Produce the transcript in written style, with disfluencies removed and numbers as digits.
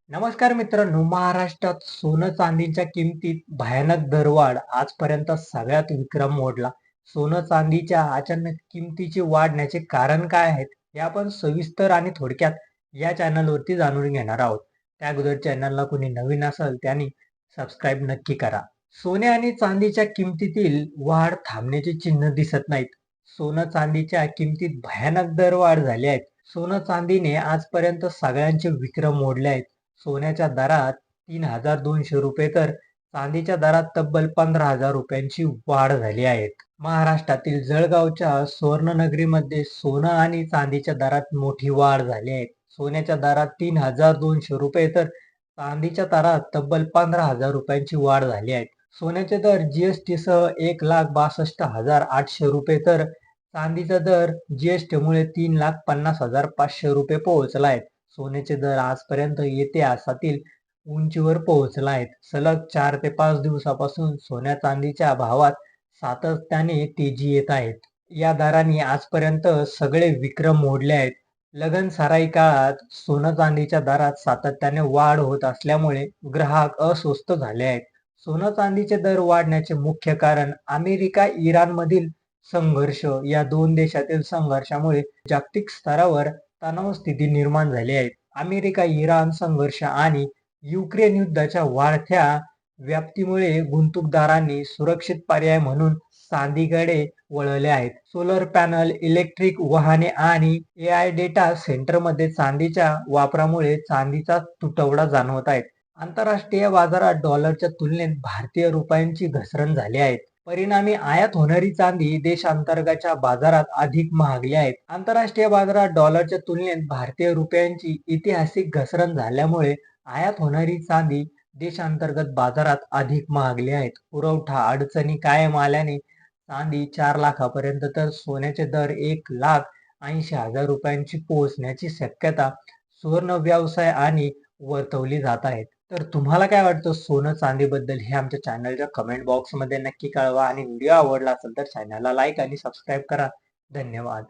नमस्कार मित्रांनो, महाराष्ट्रात सोनं चांदीच्या किमतीत भयानक दरवाढ आजपर्यंत सगळ्यात विक्रम मोडला. सोनं चांदीच्या अचानक किमतीची वाढण्याचे कारण काय आहेत, हे आपण सविस्तर आणि थोडक्यात या चॅनलवरती जाणून घेणार आहोत. त्या अगोदर चॅनलला कोणी नवीन असेल त्यांनी सबस्क्राईब नक्की करा. सोने आणि चांदीच्या किमतीतील वाढ थांबण्याची चिन्ह दिसत नाहीत. सोनं चांदीच्या किमतीत भयानक दरवाढ झाली आहे. सोनं चांदीने आजपर्यंत सगळ्यांचे विक्रम मोडले आहेत. सोन्याच्या दरात 3,200 रुपये तर चांदीच्या दरात तब्बल 15,000 रुपयांची वाढ झाली आहे. महाराष्ट्रातील जळगावच्या सुवर्णनगरीमध्ये सोनं आणि चांदीच्या दरात मोठी वाढ झाली आहे. सोन्याच्या दरात 3,200 रुपये तर चांदीच्या दरात तब्बल 15,000 रुपयांची वाढ झाली आहे. सोन्याचे दर जीएसटी सह 1,62,800 रुपये तर चांदीचा दर जीएसटी मुळे 3,50,500 रुपये पोहोचला आहे. सोन्याचे दर आजपर्यंत इतिहासातील उंचीवर पोहोचला आहेत. सलग 4 ते 5 दिवसापासून सोन्या चांदीच्या भावात सातत्याने तेजी येत आहेत. या दरांनी आजपर्यंत सगळे विक्रम मोडले आहेत. लगनसराई काळात सोनं चांदीच्या दरात सातत्याने वाढ होत असल्यामुळे ग्राहक अस्वस्थ झाले आहेत. सोनं चांदीचे दर वाढण्याचे मुख्य कारण अमेरिका इराणमधील संघर्ष. या दोन देशातील संघर्षामुळे जागतिक स्तरावर तणाव स्थिती निर्माण झाली आहे. अमेरिका इराण संघर्ष आणि युक्रेन युद्धाच्या वाढत्या व्याप्तीमुळे गुंतवणूकदारांनी सुरक्षित पर्याय म्हणून चांदीकडे वळले आहेत. सोलर पॅनल, इलेक्ट्रिक वाहने आणि एआय डेटा सेंटरमध्ये चांदीच्या वापरामुळे चांदीचा तुटवडा जाणवत आहे. आंतरराष्ट्रीय बाजारात डॉलरच्या तुलनेत भारतीय रुपयांची घसरण झाली आहे. परिणामी आयात होणारी चांदी देशांतर्गतच्या बाजारात अधिक महागली आहे. आंतरराष्ट्रीय बाजारात डॉलरच्या तुलनेत भारतीय रुपयांची ऐतिहासिक घसरण झाल्यामुळे आयात होणारी चांदी देशांतर्गत बाजारात अधिक महागली आहे. पुरवठा अडचणी कायम आल्याने चांदी 4 लाखापर्यंत तर सोन्याचे दर 1,80,000 रुपयांची पोहोचण्याची शक्यता सुवर्ण व्यवसाय आणि वर्तवली जात आहेत. तर तुम्हाला काय वाटतं सोनं चांदीबद्दल हे आमच्या चॅनलच्या कमेंट बॉक्समध्ये नक्की कळवा आणि व्हिडिओ आवडला असेल तर चॅनलला लाईक आणि सबस्क्राईब करा. धन्यवाद.